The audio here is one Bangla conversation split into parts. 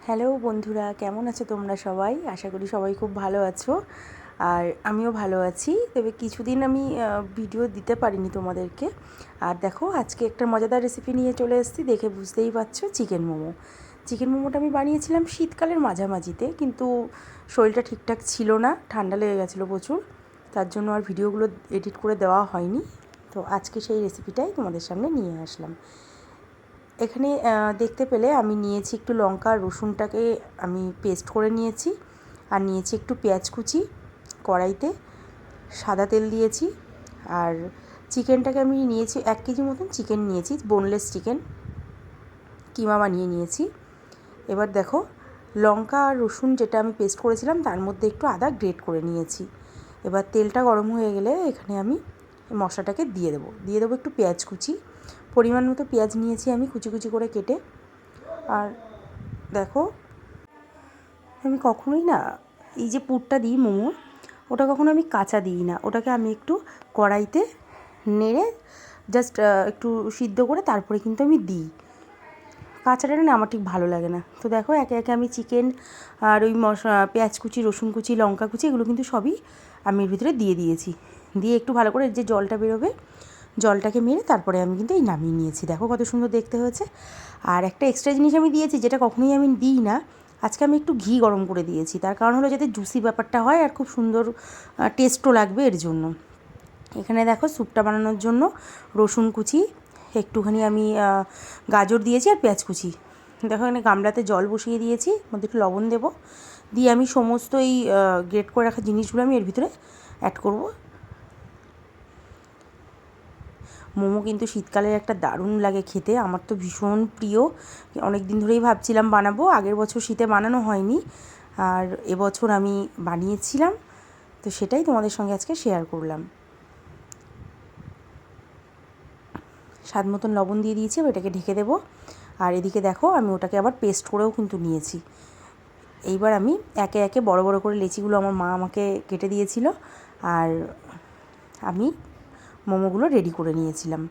হ্যালো বন্ধুরা, কেমন আছো তোমরা সবাই? আশা করি সবাই খুব ভালো আছো। আর আমিও ভালো আছি। তবে কিছুদিন আমি ভিডিও দিতে পারিনি তোমাদেরকে। আর দেখো, আজকে একটা মজাদার রেসিপি নিয়ে চলে এসেছি, দেখে বুঝতেই পারছো, চিকেন মোমো। চিকেন মোমোটা আমি বানিয়েছিলাম শীতকালের মাঝামাঝিতে, কিন্তু শরীরটা ঠিকঠাক ছিল না, ঠান্ডা লেগে গেছিলো প্রচুর। তার জন্য আর ভিডিওগুলো এডিট করে দেওয়া হয়নি। তো আজকে সেই রেসিপিটাই তোমাদের সামনে নিয়ে আসলাম। এখানে দেখতে পেলে আমি নিয়েছি একটু লঙ্কা আর রসুনটাকে আমি পেস্ট করে নিয়েছি, আর নিয়েছি একটু পেঁয়াজ কুচি কড়াইতে, সাদা তেল দিয়েছি। আর চিকেনটাকে আমি নিয়েছি 1 কেজি মতন চিকেন নিয়েছি, বোনলেস চিকেন, কিমা বানিয়ে নিয়েছি। এবার দেখো, লঙ্কা আর রসুন যেটা আমি পেস্ট করেছিলাম তার মধ্যে একটু আদা গ্রেট করে নিয়েছি। এবার তেলটা গরম হয়ে গেলে এখানে আমি মশলাটাকে দিয়ে দেবো একটু পেঁয়াজ কুচি, পরিমাণ মতো পেঁয়াজ নিয়েছি আমি কুচি কুচি করে কেটে। আর দেখো, আমি কখনোই না এই যে পুরটা দিই মোমো, ওটা কখনো আমি কাঁচা দিই না, ওটাকে আমি একটু কড়াইতে নেড়ে জাস্ট একটু সিদ্ধ করে তারপরে কিন্তু আমি দিই। কাঁচাটা না আমার ঠিক ভালো লাগে না। তো দেখো, একে একে আমি চিকেন আর ওই পেঁয়াজ কুচি, রসুন কুচি, লঙ্কা কুচি, এগুলো কিন্তু সবই আমি এর ভিতরে দিয়ে দিয়েছি। দিয়ে একটু ভালো করে যে জলটা বেরোবে, জলটাকে মেরে তারপরে আমি কিন্তু এই নামিয়ে নিয়েছি। দেখো কত সুন্দর দেখতে হয়েছে। আর একটা এক্সট্রা জিনিস আমি দিয়েছি, যেটা কখনোই আমি দিই না, আজকে আমি একটু ঘি গরম করে দিয়েছি। তার কারণ হলো যাতে জুসি ব্যাপারটা হয় আর খুব সুন্দর টেস্টও লাগবে এর জন্য। এখানে দেখো, স্যুপটা বানানোর জন্য রসুন কুচি, একটুখানি আমি গাজর দিয়েছি, আর পেঁয়াজ কুচি। দেখো, এখানে গামলাতে জল বসিয়ে দিয়েছি, মধ্যে একটু লবণ দেবো, দিয়ে আমি সমস্ত এই গ্রেট করে রাখা জিনিসগুলো আমি এর ভিতরে অ্যাড করব। মোমো কিন্তু শীতকালের একটা দারুণ লাগে খেতে, আমার তো ভীষণ প্রিয়। অনেক দিন ধরেই ভাবছিলাম বানাবো, আগের বছর শীতে বানানো হয়নি, আর এবছর আমি বানিয়েছিলাম, তো সেটাই তোমাদের সঙ্গে আজকে শেয়ার করলাম। স্বাদ মতন লবণ দিয়ে দিয়েছি, ওটাকে ঢেকে দেবো। আর এদিকে দেখো, আমি ওটাকে আবার পেস্ট করেও কিন্তু নিয়েছি। এইবার আমি একে একে বড় বড় করে লেচিগুলো আমার মা আমাকে কেটে দিয়েছিল, আর আমি মোমোগুলো রেডি করে নিয়েছিলাম।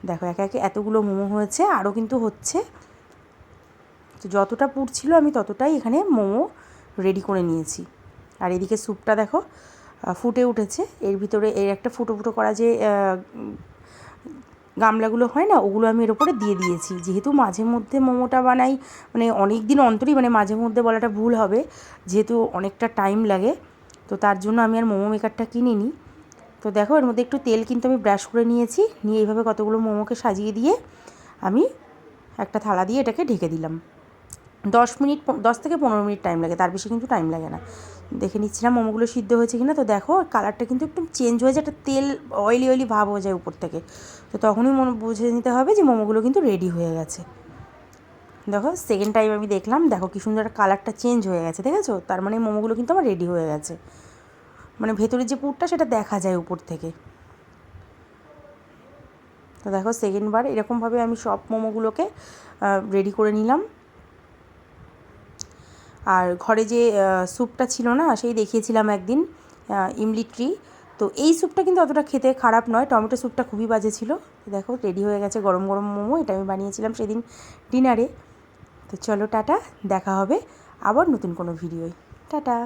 দেখো, একে একে এতগুলো মোমো হয়েছে, আরও কিন্তু হচ্ছে। তো যতটা পুর ছিল আমি ততটাই এখানে মোমো রেডি করে নিয়েছি। আর এদিকে স্যুপটা দেখো ফুটে উঠেছে। এর ভিতরে এর একটা ফুটো ফুটো করা যে গামলাগুলো হয় না, ওগুলো আমি এর ওপরে দিয়ে দিয়েছি। যেহেতু মাঝে মধ্যে মোমোটা বানাই, মানে অনেক দিন অন্তরই, মানে মাঝে মধ্যে বলাটা ভুল হবে, যেহেতু অনেকটা টাইম লাগে, তো তার জন্য আমি আর মোমো মেকারটা কিনিনি। তো দেখো, এর মধ্যে একটু তেল কিন্তু আমি ব্রাশ করে নিয়েছি, নিয়ে এইভাবে কতগুলো মোমোকে সাজিয়ে দিয়ে আমি একটা থালা দিয়ে এটাকে ঢেকে দিলাম। 10 থেকে 15 মিনিট টাইম লাগে, তার বেশি কিন্তু টাইম লাগে না। দেখে নিচ্ছিলাম মোমোগুলো সিদ্ধ হয়েছে কিনা। তো দেখো, কালারটা কিন্তু একটু চেঞ্জ হয়ে যায়, একটা তেল অয়েলি অয়েলি ভাব হয়ে যায় উপর থেকে। তো তখনই বুঝে নিতে হবে যে মোমোগুলো কিন্তু রেডি হয়ে গেছে। দেখো, সেকেন্ড টাইম আমি দেখলাম, দেখো কী সুন্দর কালারটা চেঞ্জ হয়ে গেছে, দেখেছো? তার মানে মোমোগুলো কিন্তু আমার রেডি হয়ে গেছে, মানে ভেতরের যে পুরটা সেটা দেখা যায় উপর থেকে। তো দেখো, সেকেন্ডবার এরকমভাবে আমি সব মোমোগুলোকে রেডি করে নিলাম। আর ঘরে যে স্যুপটা ছিল না, সেই দেখিয়েছিলাম একদিন, ইমলি ট্রি, তো এই স্যুপটা কিন্তু অতটা খেতে খারাপ নয়, টমেটো স্যুপটা খুবই বাজে ছিল। দেখো, রেডি হয়ে গেছে গরম গরম মোমো, এটা আমি বানিয়েছিলাম সেদিন ডিনারে। তো চলো, টাটা, দেখা হবে আবার নতুন কোনো ভিডিওয়। টাটা।